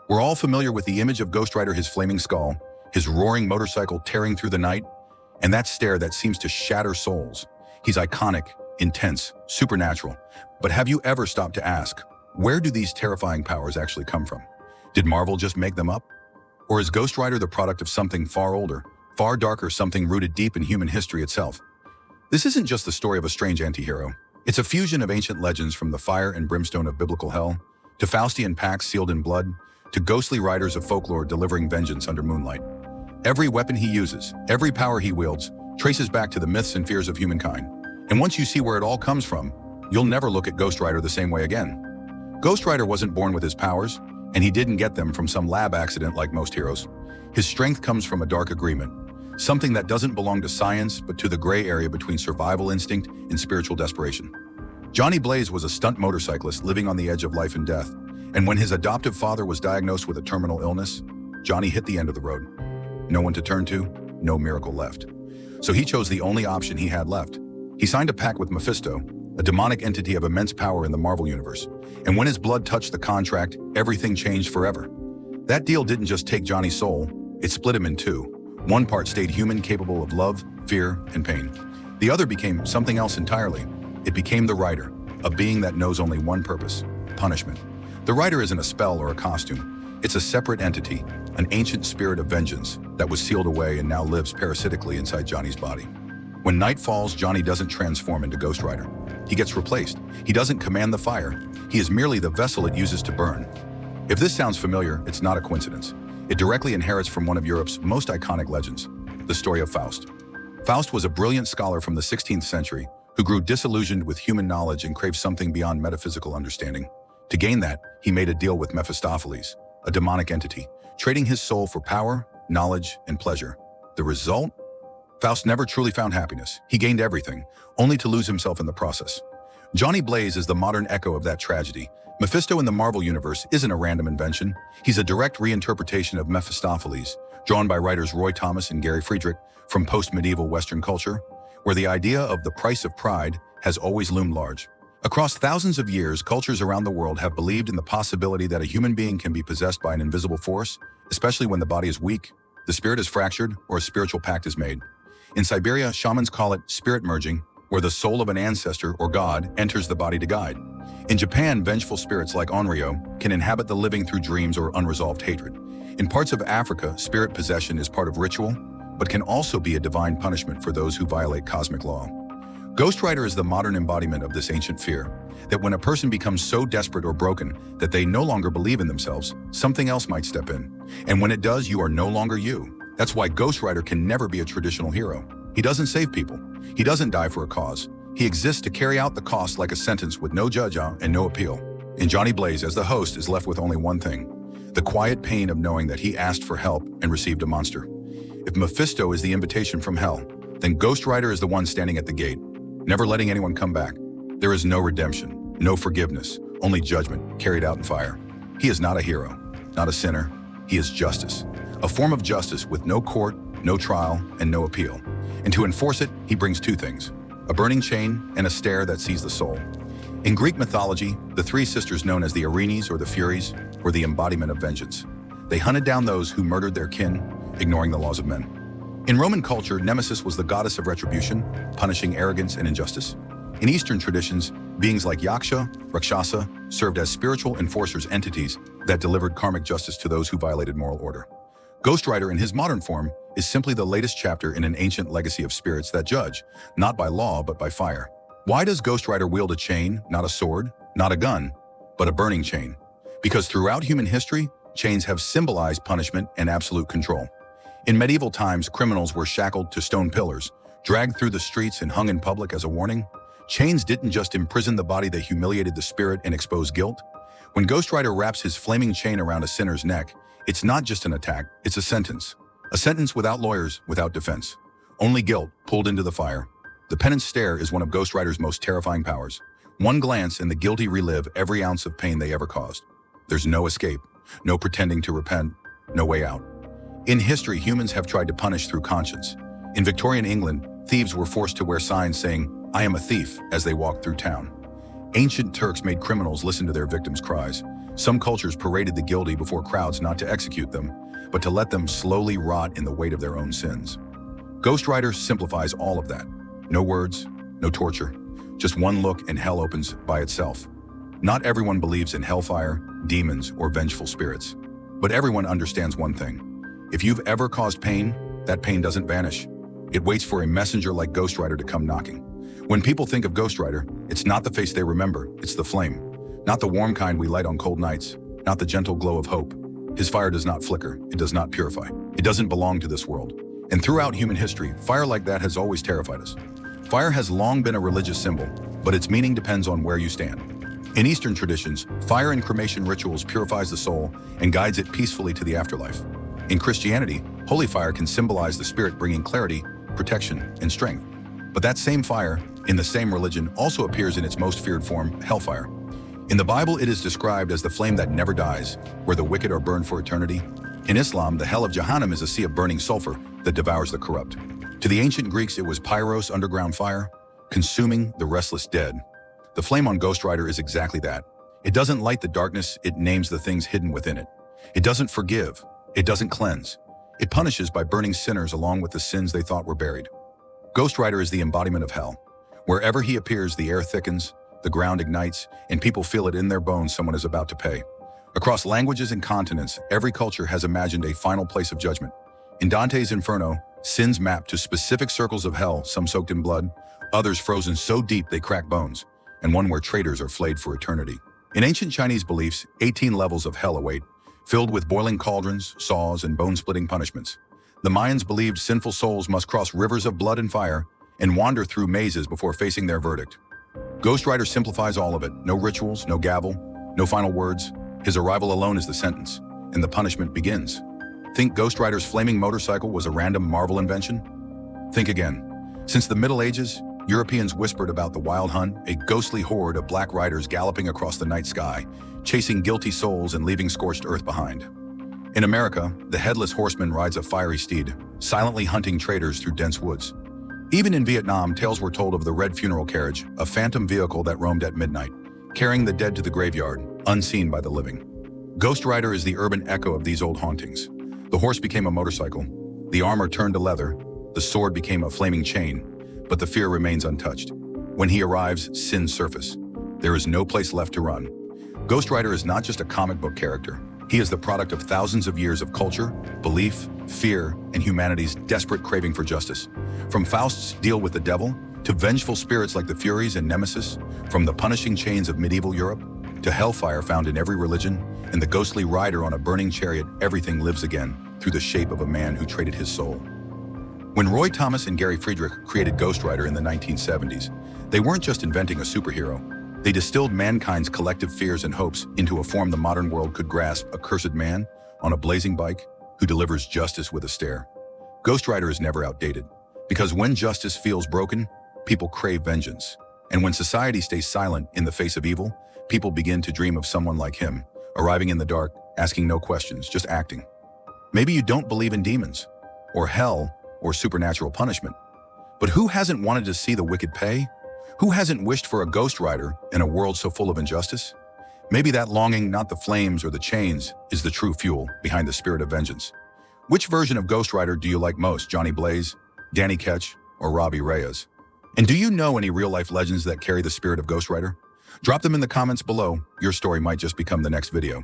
We're all familiar with the image of Ghost Rider, his flaming skull, his roaring motorcycle tearing through the night, and that stare that seems to shatter souls. He's iconic, intense, supernatural. But have you ever stopped to ask, where do these terrifying powers actually come from? Did Marvel just make them up? Or is Ghost Rider the product of something far older, far darker, something rooted deep in human history itself? This isn't just the story of a strange anti-hero. It's a fusion of ancient legends, from the fire and brimstone of biblical hell, to Faustian pacts sealed in blood, to ghostly riders of folklore delivering vengeance under moonlight. Every weapon he uses, every power he wields, traces back to the myths and fears of humankind. And once you see where it all comes from, you'll never look at Ghost Rider the same way again. Ghost Rider wasn't born with his powers, and he didn't get them from some lab accident like most heroes. His strength comes from a dark agreement, something that doesn't belong to science but to the gray area between survival instinct and spiritual desperation. Johnny Blaze was a stunt motorcyclist living on the edge of life and death, and when his adoptive father was diagnosed with a terminal illness, Johnny hit the end of the road. No one to turn to, no miracle left. So he chose the only option he had left. He signed a pact with Mephisto, a demonic entity of immense power in the Marvel Universe. And when his blood touched the contract, everything changed forever. That deal didn't just take Johnny's soul, it split him in two. One part stayed human, capable of love, fear, and pain. The other became something else entirely. It became the Rider, a being that knows only one purpose: punishment. The Rider isn't a spell or a costume. It's a separate entity, an ancient spirit of vengeance that was sealed away and now lives parasitically inside Johnny's body. When night falls, Johnny doesn't transform into Ghost Rider. He gets replaced. He doesn't command the fire. He is merely the vessel it uses to burn. If this sounds familiar, it's not a coincidence. It directly inherits from one of Europe's most iconic legends, the story of Faust. Faust was a brilliant scholar from the 16th century who grew disillusioned with human knowledge and craved something beyond metaphysical understanding. To gain that, he made a deal with Mephistopheles, a demonic entity, trading his soul for power, knowledge, and pleasure. The result? Faust never truly found happiness. He gained everything, only to lose himself in the process. Johnny Blaze is the modern echo of that tragedy. Mephisto in the Marvel Universe isn't a random invention. He's a direct reinterpretation of Mephistopheles, drawn by writers Roy Thomas and Gary Friedrich from post-medieval Western culture, where the idea of the price of pride has always loomed large. Across thousands of years, cultures around the world have believed in the possibility that a human being can be possessed by an invisible force, especially when the body is weak, the spirit is fractured, or a spiritual pact is made. In Siberia, shamans call it spirit merging, where the soul of an ancestor or god enters the body to guide. In Japan, vengeful spirits like Onryo can inhabit the living through dreams or unresolved hatred. In parts of Africa, spirit possession is part of ritual, but can also be a divine punishment for those who violate cosmic law. Ghost Rider is the modern embodiment of this ancient fear, that when a person becomes so desperate or broken that they no longer believe in themselves, something else might step in. And when it does, you are no longer you. That's why Ghost Rider can never be a traditional hero. He doesn't save people. He doesn't die for a cause. He exists to carry out the cost like a sentence with no judge and no appeal. And Johnny Blaze, as the host, is left with only one thing: the quiet pain of knowing that he asked for help and received a monster. If Mephisto is the invitation from hell, then Ghost Rider is the one standing at the gate, never letting anyone come back. There is no redemption, no forgiveness, only judgment carried out in fire. He is not a hero, not a sinner. He is justice, a form of justice with no court, no trial, and no appeal. And to enforce it, he brings two things: a burning chain and a stare that sees the soul. In Greek mythology, the three sisters known as the Erinyes or the Furies were the embodiment of vengeance. They hunted down those who murdered their kin, ignoring the laws of men. In Roman culture, Nemesis was the goddess of retribution, punishing arrogance and injustice. In Eastern traditions, beings like Yaksha, Rakshasa served as spiritual enforcers, entities that delivered karmic justice to those who violated moral order. Ghost Rider in his modern form is simply the latest chapter in an ancient legacy of spirits that judge, not by law but by fire. Why does Ghost Rider wield a chain, not a sword, not a gun, but a burning chain? Because throughout human history, chains have symbolized punishment and absolute control. In medieval times, criminals were shackled to stone pillars, dragged through the streets and hung in public as a warning. Chains didn't just imprison the body, they humiliated the spirit and exposed guilt. When Ghost Rider wraps his flaming chain around a sinner's neck, it's not just an attack, it's a sentence. A sentence without lawyers, without defense. Only guilt pulled into the fire. The penance stare is one of Ghost Rider's most terrifying powers. One glance and the guilty relive every ounce of pain they ever caused. There's no escape, no pretending to repent, no way out. In history, humans have tried to punish through conscience. In Victorian England, thieves were forced to wear signs saying, "I am a thief," as they walked through town. Ancient Turks made criminals listen to their victims' cries, Some cultures paraded the guilty before crowds not to execute them, but to let them slowly rot in the weight of their own sins. Ghost Rider simplifies all of that. No words, no torture, just one look and hell opens by itself. Not everyone believes in hellfire, demons, or vengeful spirits. But everyone understands one thing. If you've ever caused pain, that pain doesn't vanish. It waits for a messenger like Ghost Rider to come knocking. When people think of Ghost Rider, it's not the face they remember, it's the flame. Not the warm kind we light on cold nights, not the gentle glow of hope. His fire does not flicker, it does not purify. It doesn't belong to this world. And throughout human history, fire like that has always terrified us. Fire has long been a religious symbol, but its meaning depends on where you stand. In Eastern traditions, fire in cremation rituals purifies the soul and guides it peacefully to the afterlife. In Christianity, holy fire can symbolize the spirit bringing clarity, protection, and strength. But that same fire, in the same religion, also appears in its most feared form, hellfire. In the Bible, it is described as the flame that never dies, where the wicked are burned for eternity. In Islam, the hell of Jahannam is a sea of burning sulfur that devours the corrupt. To the ancient Greeks, it was pyros, underground fire, consuming the restless dead. The flame on Ghost Rider is exactly that. It doesn't light the darkness, it names the things hidden within it. It doesn't forgive, it doesn't cleanse. It punishes by burning sinners along with the sins they thought were buried. Ghost Rider is the embodiment of hell. Wherever he appears, the air thickens, the ground ignites, and people feel it in their bones someone is about to pay. Across languages and continents, every culture has imagined a final place of judgment. In Dante's Inferno, sins map to specific circles of hell, some soaked in blood, others frozen so deep they crack bones, and one where traitors are flayed for eternity. In ancient Chinese beliefs, 18 levels of hell await, filled with boiling cauldrons, saws, and bone-splitting punishments. The Mayans believed sinful souls must cross rivers of blood and fire and wander through mazes before facing their verdict. Ghost Rider simplifies all of it. No rituals, no gavel, no final words. His arrival alone is the sentence, and the punishment begins. Think Ghost Rider's flaming motorcycle was a random Marvel invention? Think again. Since the Middle Ages, Europeans whispered about the Wild Hunt, a ghostly horde of black riders galloping across the night sky, chasing guilty souls and leaving scorched earth behind. In America, the Headless Horseman rides a fiery steed, silently hunting traitors through dense woods. Even in Vietnam, tales were told of the Red Funeral Carriage, a phantom vehicle that roamed at midnight, carrying the dead to the graveyard, unseen by the living. Ghost Rider is the urban echo of these old hauntings. The horse became a motorcycle, the armor turned to leather, the sword became a flaming chain, but the fear remains untouched. When he arrives, sins surface. There is no place left to run. Ghost Rider is not just a comic book character. He is the product of thousands of years of culture, belief, fear, and humanity's desperate craving for justice. From Faust's deal with the devil, to vengeful spirits like the Furies and Nemesis, from the punishing chains of medieval Europe, to hellfire found in every religion, and the ghostly rider on a burning chariot, everything lives again through the shape of a man who traded his soul. When Roy Thomas and Gary Friedrich created Ghost Rider in the 1970s, they weren't just inventing a superhero. They distilled mankind's collective fears and hopes into a form the modern world could grasp: a cursed man on a blazing bike who delivers justice with a stare. Ghost Rider is never outdated, because when justice feels broken, people crave vengeance. And when society stays silent in the face of evil, people begin to dream of someone like him, arriving in the dark, asking no questions, just acting. Maybe you don't believe in demons, or hell, or supernatural punishment. But who hasn't wanted to see the wicked pay? Who hasn't wished for a Ghost Rider in a world so full of injustice? Maybe that longing, not the flames or the chains, is the true fuel behind the spirit of vengeance. Which version of Ghost Rider do you like most, Johnny Blaze, Danny Ketch, or Robbie Reyes? And do you know any real-life legends that carry the spirit of Ghost Rider? Drop them in the comments below. Your story might just become the next video.